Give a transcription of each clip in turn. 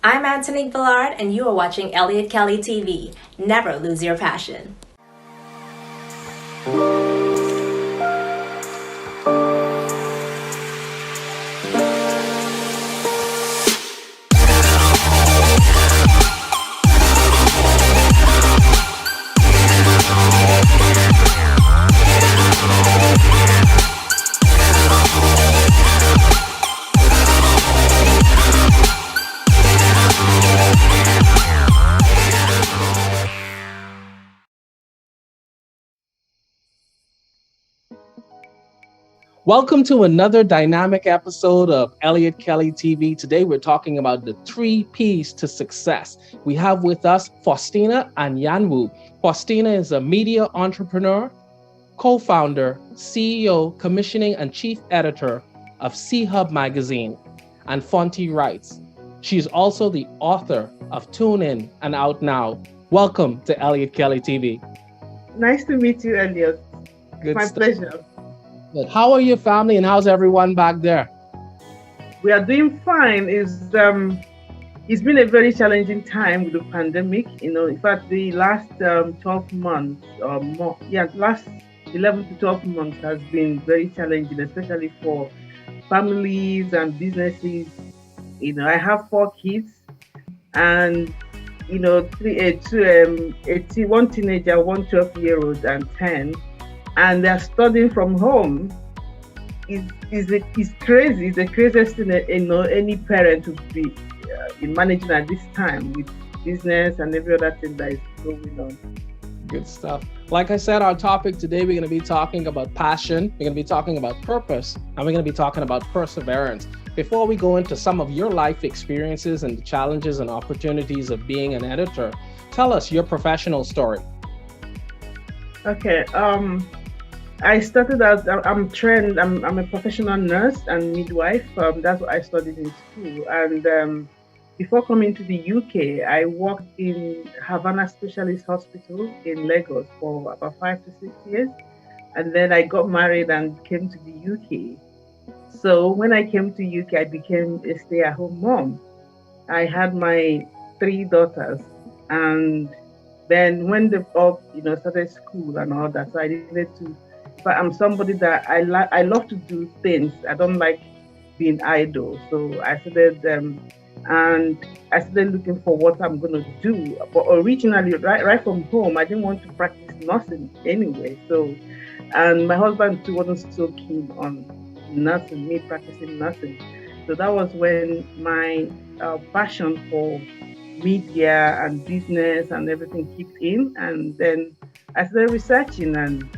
I'm Antonique Villard, and you are watching Eliot Kelly TV. Never lose your passion. Welcome to another dynamic episode of Eliot Kelly TV. Today we're talking about the 3 P's to success. We have with us Faustina Anyanwu. Faustina is a media entrepreneur, co-founder, CEO, commissioning and chief editor of CHub magazine and Fonty writes. She's also the author of Tune In and Out Now. Welcome to Eliot Kelly TV. Nice to meet you, Eliot. Good My stuff. pleasure. Good. How are your family and how's everyone back there? We are doing fine. It's been a very challenging time with the pandemic. In fact, the last 12 months or more, last 11 to 12 months has been very challenging, especially for families and businesses. I have 4 kids, and one teenager, one 12-year-old, and 10. And they're studying from home. It's crazy. It's the craziest thing any parent would be managing at this time with business and every other thing that is going on. Good stuff. Like I said, our topic today, we're going to be talking about passion, we're going to be talking about purpose, and we're going to be talking about perseverance. Before we go into some of your life experiences and the challenges and opportunities of being an editor, tell us your professional story. Okay. I started as I'm trained. I'm a professional nurse and midwife. That's what I studied in school. And before coming to the UK, I worked in Havana Specialist Hospital in Lagos for about 5 to 6 years. And then I got married and came to the UK. So when I came to UK, I became a stay-at-home mom. I had my 3 daughters, and then when they all started school and all that, so I needed to. But I'm somebody that I love to do things. I don't like being idle. So I started and I started looking for what I'm gonna do. But originally, right from home, I didn't want to practice nursing anyway. So, and my husband too wasn't so keen on nursing, me practicing nursing. So that was when my passion for media and business and everything kicked in, and then I started researching and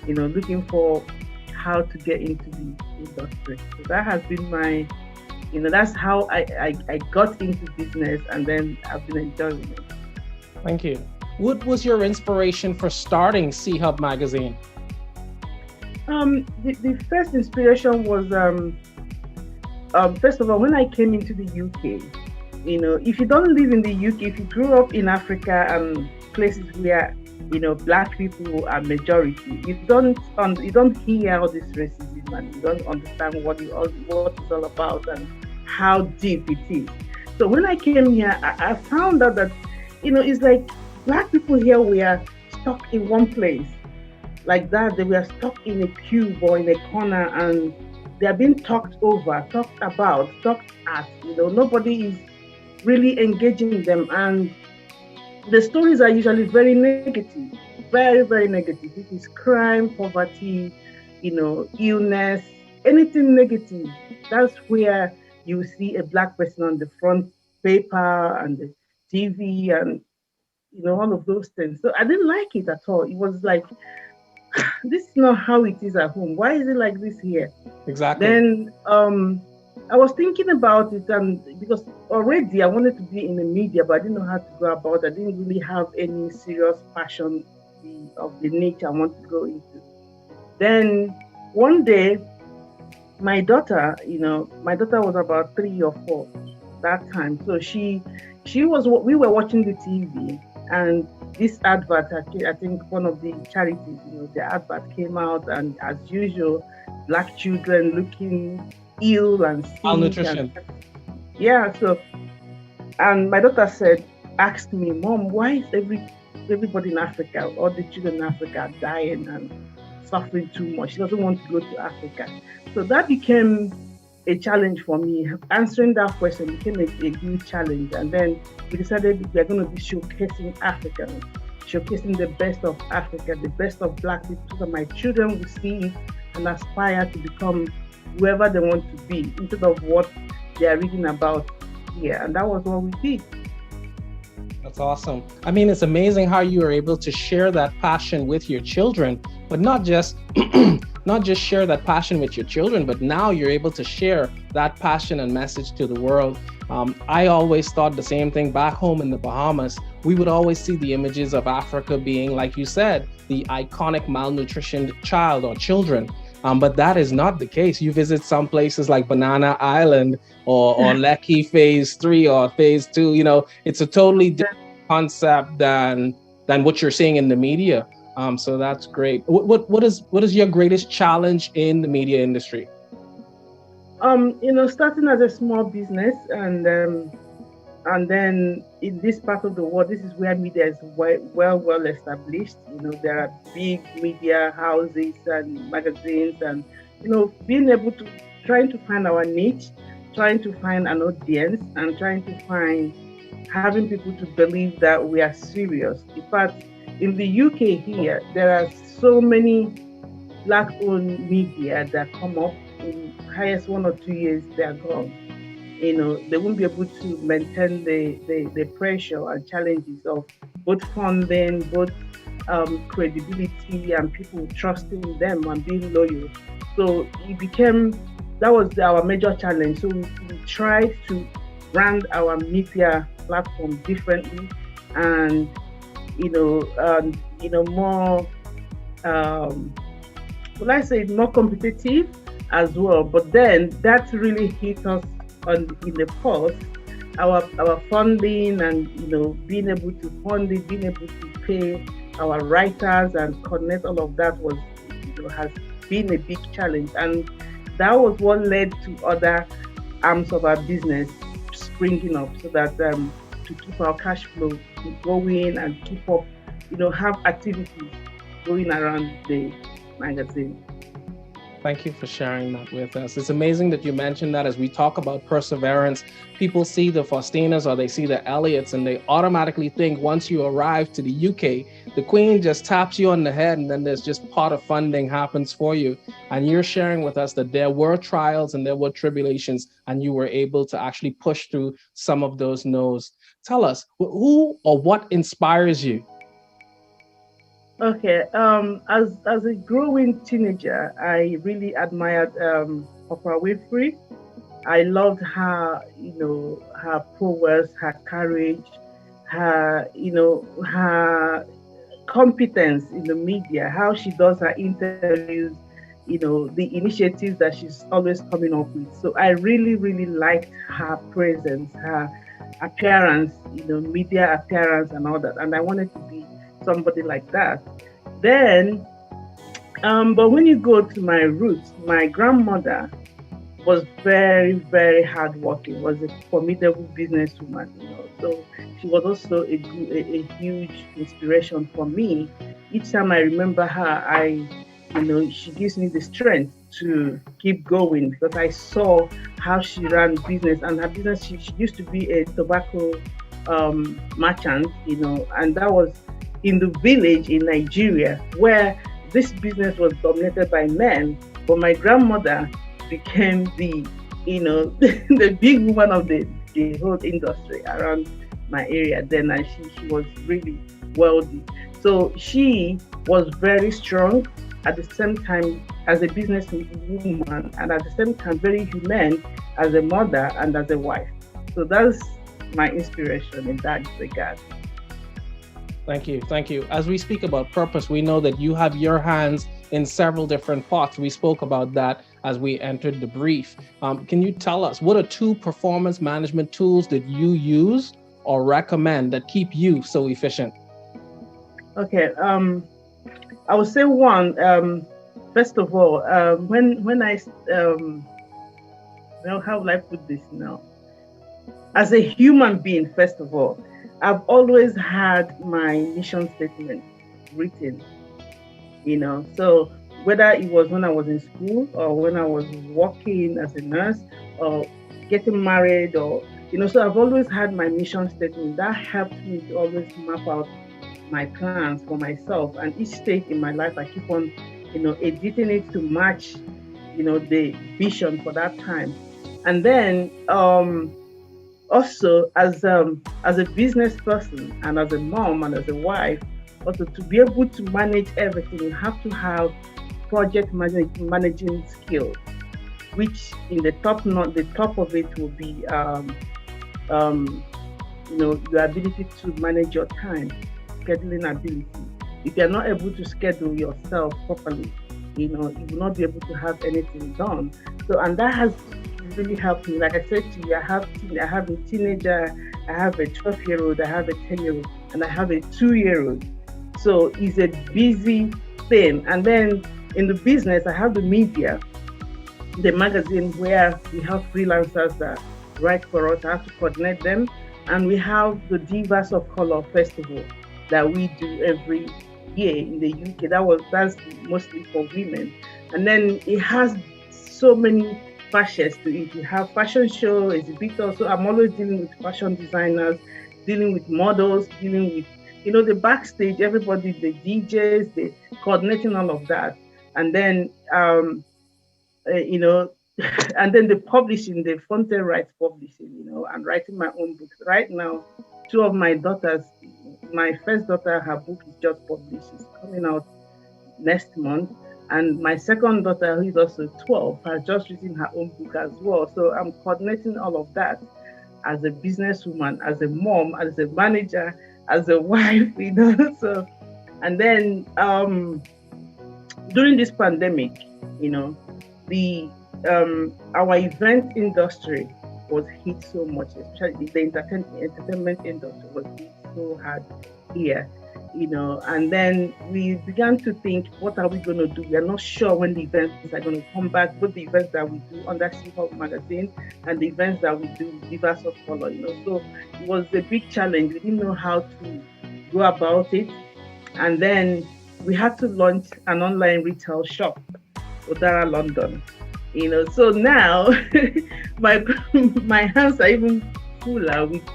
looking for how to get into the industry. So that has been my, that's how I got into business, and then I've been enjoying it. Thank you. What was your inspiration for starting CHub magazine? The first inspiration was, first of all, when I came into the UK, if you don't live in the UK, if you grew up in Africa and places where Black people are majority, you don't hear all this racism, and you don't understand what it's all about and how deep it is. So when I came here, I found out that it's like Black people here were stuck in one place like that. They were stuck in a cube or in a corner, and they are being talked over, talked about, talked at. Nobody is really engaging them, and the stories are usually very negative, very, very negative. It is crime, poverty, illness, anything negative. That's where you see a Black person on the front paper and the TV and, all of those things. So I didn't like it at all. It was like, this is not how it is at home. Why is it like this here? Exactly. Then I was thinking about it, and because already I wanted to be in the media, but I didn't know how to go about it. I didn't really have any serious passion of the niche I want to go into. Then one day, my daughter was about 3 or 4 that time. So we were watching the TV, and this advert, I think one of the charities, the advert came out, and as usual, Black children looking ill and sick. Malnutrition. Yeah, so And my daughter asked me, Mom, why is everybody in Africa, all the children in Africa dying and suffering too much? She doesn't want to go to Africa. So that became a challenge for me. Answering that question became a huge challenge. And then we decided we are going to be showcasing Africans, showcasing the best of Africa, the best of Black people, so that my children will see it and aspire to become whoever they want to be instead of what they are reading about here. And that was what we did. That's awesome. I mean, it's amazing how you are able to share that passion with your children, but not just not just share that passion with your children, but now you're able to share that passion and message to the world. I always thought the same thing back home in the Bahamas. We would always see the images of Africa being, like you said, the iconic malnutritioned child or children. But that is not the case. You visit some places like Banana Island or Lekki Phase 3 or Phase 2, it's a totally different concept than what you're seeing in the media. So that's great. What is your greatest challenge in the media industry? Starting as a small business and then in this part of the world, this is where media is well established. There are big media houses and magazines, and being able to trying to find our niche, trying to find an audience, and trying to having people to believe that we are serious. In fact, in the UK here, there are so many Black-owned media that come up. In highest 1 or 2 years, they are gone. They won't be able to maintain the pressure and challenges of both funding, both credibility, and people trusting them and being loyal. So that was our major challenge. So we tried to brand our media platform differently and more more competitive as well. But then that really hit us in the past. Our funding and being able to fund it, being able to pay our writers and connect all of that has been a big challenge, and that was what led to other arms of our business springing up, so that to keep our cash flow going and keep up, have activities going around the magazine. Thank you for sharing that with us. It's amazing that you mentioned that. As we talk about perseverance, people see the Faustinas or they see the Eliots and they automatically think once you arrive to the UK, the Queen just taps you on the head and then there's just pot of funding happens for you. And you're sharing with us that there were trials and there were tribulations and you were able to actually push through some of those no's. Tell us, who or what inspires you? Okay, as a growing teenager, I really admired Oprah Winfrey. I loved her, her prowess, her courage, her competence in the media, how she does her interviews, the initiatives that she's always coming up with. So I really, really liked her presence, her appearance, media appearance and all that. And I wanted to be somebody like that. Then, but when you go to my roots, my grandmother was very, very hardworking, was a formidable businesswoman, So she was also a huge inspiration for me. Each time I remember her, she gives me the strength to keep going because I saw how she ran business, and her business, she used to be a tobacco merchant, and that was in the village in Nigeria where this business was dominated by men, but my grandmother became the the big woman of the whole industry around my area then, and she was really wealthy. So she was very strong at the same time as a business woman, and at the same time very human as a mother and as a wife. So that's my inspiration in that regard. Thank you. As we speak about purpose, we know that you have your hands in several different pots. We spoke about that as we entered the brief. Can you tell us, what are 2 performance management tools that you use or recommend that keep you so efficient? Okay, I would say one, first of all, when I, how will I put this now? as a human being, first of all, I've always had my mission statement written, So whether it was when I was in school or when I was working as a nurse or getting married so I've always had my mission statement. That helped me to always map out my plans for myself. And each stage in my life, I keep on, editing it to match, the vision for that time. And then also as a business person and as a mom and as a wife, also to be able to manage everything, you have to have project managing skills, which in the top of it will be your ability to manage your time, scheduling ability. If you're not able to schedule yourself properly, you will not be able to have anything done. So, and that has really helped me. Like I said to you, I have a teenager, I have a 12-year-old, I have a 10-year-old, and I have a 2-year-old. So it's a busy thing. And then in the business, I have the media, the magazine where we have freelancers that write for us. I have to coordinate them. And we have the Divas of Color Festival that we do every year in the UK. That's mostly for women. And then it has so many facets to it. You have fashion show, exhibitors. So I'm always dealing with fashion designers, dealing with models, dealing with, the backstage, everybody, the DJs, the coordinating all of that. And then, and then the publishing, the content rights publishing, and writing my own books. Right now, two of my daughters, my first daughter, her book is just published. It's coming out next month. And my second daughter, who is also 12, has just written her own book as well. So I'm coordinating all of that as a businesswoman, as a mom, as a manager, as a wife, So, and then during this pandemic, our event industry was hit so much, especially the entertainment industry was hit so hard here, and then we began to think, what are we going to do? We are not sure when the events are going to come back, both the events that we do under CHub magazine and the events that we do with Divas of Color, So it was a big challenge. We didn't know how to go about it. And then we had to launch an online retail shop, Odara London. So now my hands are even fuller with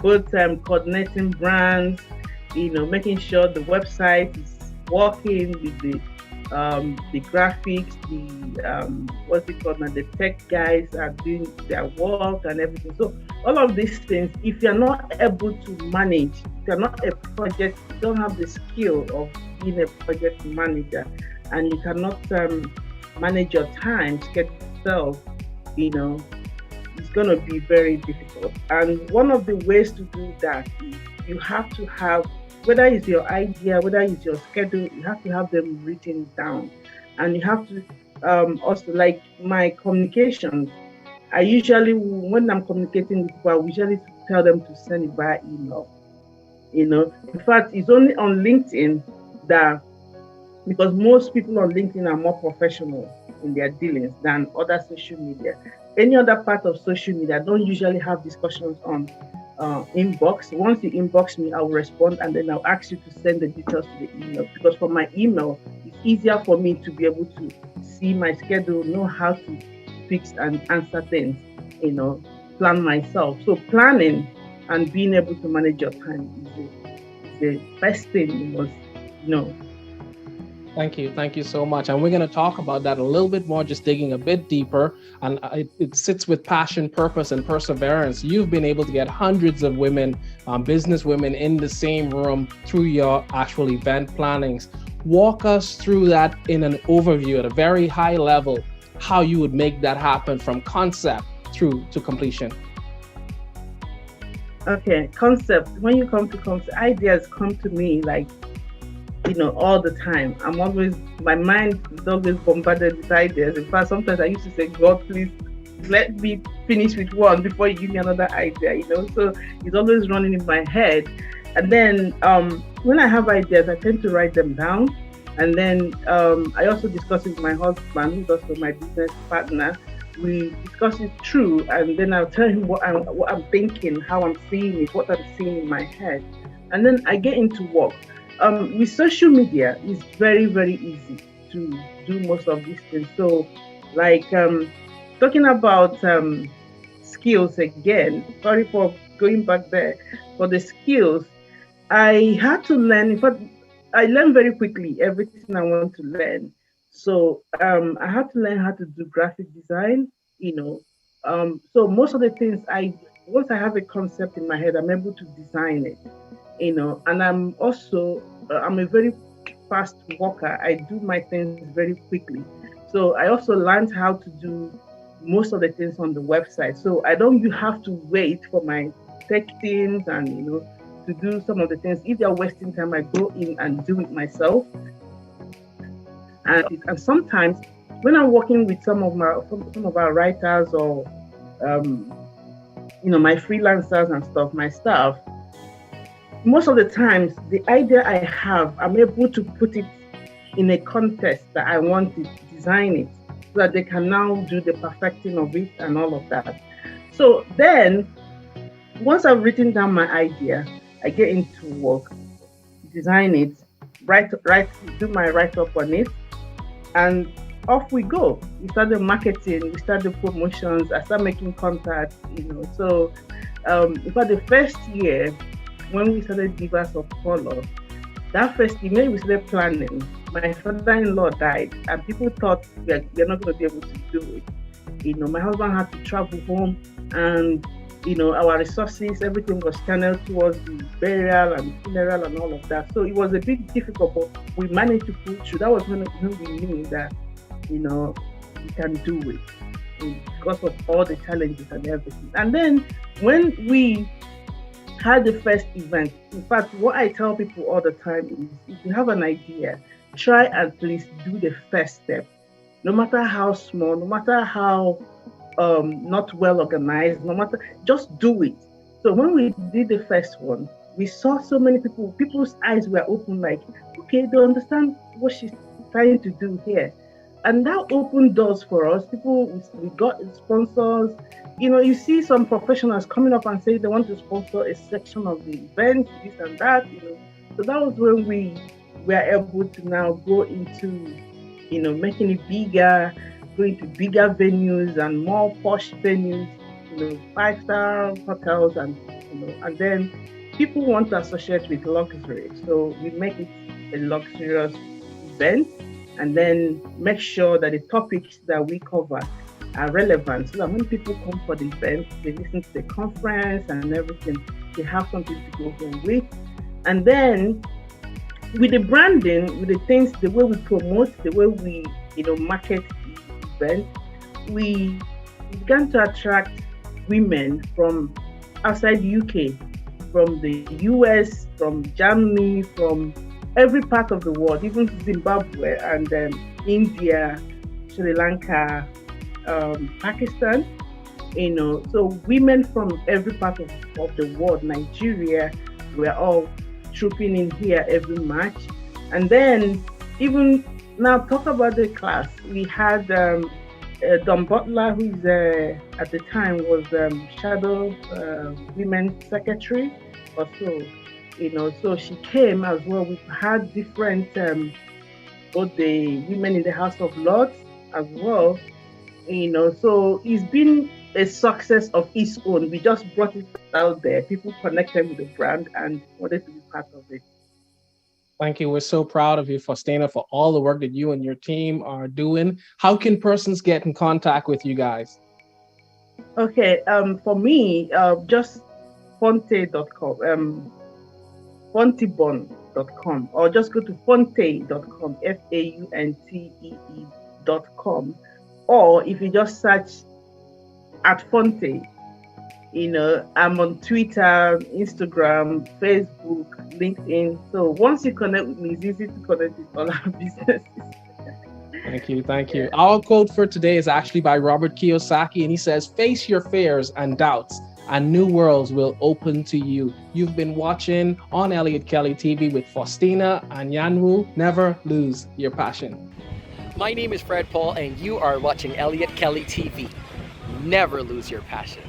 both coordinating brands, making sure the website is working with the graphics, the tech guys are doing their work and everything. So all of these things, if you're not able to manage, if you're not a project, you don't have the skill of being a project manager, and you cannot manage your time, schedule yourself, it's going to be very difficult. And one of the ways to do that is you have to have, whether it's your idea, whether it's your schedule, you have to have them written down. And you have to also, like my communications, I usually, when I'm communicating with people, I usually tell them to send it via email. In fact, it's only on LinkedIn that, because most people on LinkedIn are more professional in their dealings than other social media. Any other part of social media, I don't usually have discussions on inbox. Once you inbox me, I'll respond, and then I'll ask you to send the details to the email, because for my email, it's easier for me to be able to see my schedule, know how to fix and answer things, plan myself. So planning and being able to manage your time is the best thing you must know. Thank you so much. And we're going to talk about that a little bit more, just digging a bit deeper. And it sits with passion, purpose, and perseverance. You've been able to get hundreds of women, business women, in the same room through your actual event plannings. Walk us through that in an overview at a very high level, how you would make that happen from concept through to completion. Okay, concept. When you come to concept, ideas come to me like, all the time. My mind is always bombarded with ideas. In fact, sometimes I used to say, God, please let me finish with one before you give me another idea, So it's always running in my head. And then when I have ideas, I tend to write them down. And then I also discuss it with my husband, who's also my business partner. we discuss it through, and then I'll tell him what I'm thinking, how I'm seeing it, what I'm seeing in my head, and then I get into work. With social media, it's very, very easy to do most of these things. So, like talking about skills again. Sorry for going back there. For the skills, I had to learn. In fact, I learned very quickly everything I want to learn. So I had to learn how to do graphic design. So most of the things once I have a concept in my head, I'm able to design it. And I'm a very fast worker. I do my things very quickly. So I also learned how to do most of the things on the website. So I don't have to wait for my tech teams and to do some of the things. If they're wasting time, I go in and do it myself. And sometimes when I'm working with some of our writers or my freelancers and stuff, my staff, most of the times the idea I have, I'm able to put it in a context that I want to design it, so that they can now do the perfecting of it and all of that. So then, once I've written down my idea, I get into work, design it, do my write-up on it, and off we go. We start the marketing, we start the promotions, I start making contacts, So, in fact, the first year, when we started Divas of Color, that first year, we started planning. My father-in-law died, and people thought we're not going to be able to do it. My husband had to travel home, and our resources, everything was channeled towards the burial and funeral and all of that. So it was a bit difficult, but we managed to pull through. That was when we knew that, we can do it because of all the challenges and everything. And then when we had the first event, in fact, what I tell people all the time is, if you have an idea, try at least do the first step, no matter how small, no matter how not well organized, just do it. So when we did the first one, we saw so many people's eyes were open, like, okay, they understand what she's trying to do here. And that opened doors for us. We got sponsors. You see some professionals coming up and say they want to sponsor a section of the event, this and that. So that was when we were able to now go into, making it bigger, going to bigger venues and more posh venues, 5-star hotels, and then people want to associate with luxury. So we make it a luxurious event, and then make sure that the topics that we cover are relevant, so that when people come for the event, they listen to the conference and everything, they have something to go home with. And then with the branding, with the things, the way we promote, the way we market the event, we began to attract women from outside the UK, from the US, from Germany, from every part of the world, even Zimbabwe and India, Sri Lanka, Pakistan, so women from every part of the world, Nigeria, were all trooping in here every March. And then even now, talk about the class. We had Don Butler, who at the time was Shadow Women's Secretary or so. So she came as well. We've had different, both the women in the House of Lords as well. So it's been a success of its own. We just brought it out there. People connected with the brand and wanted to be part of it. Thank you. We're so proud of you, Faustina, for all the work that you and your team are doing. How can persons get in contact with you guys? Okay, for me, just fonte.com. Fontebon.com, or just go to fonte.com, FAUNTEE.com, or if you just search at Fonte, I'm on Twitter, Instagram, Facebook, LinkedIn. So once you connect with me, it's easy to connect with all our businesses. Thank you. Our quote for today is actually by Robert Kiyosaki, and he says, "Face your fears and doubts, and new worlds will open to you." You've been watching on Eliot Kelly TV with Faustina Anyanwu. Never lose your passion. My name is Fred Paul, and you are watching Eliot Kelly TV. Never lose your passion.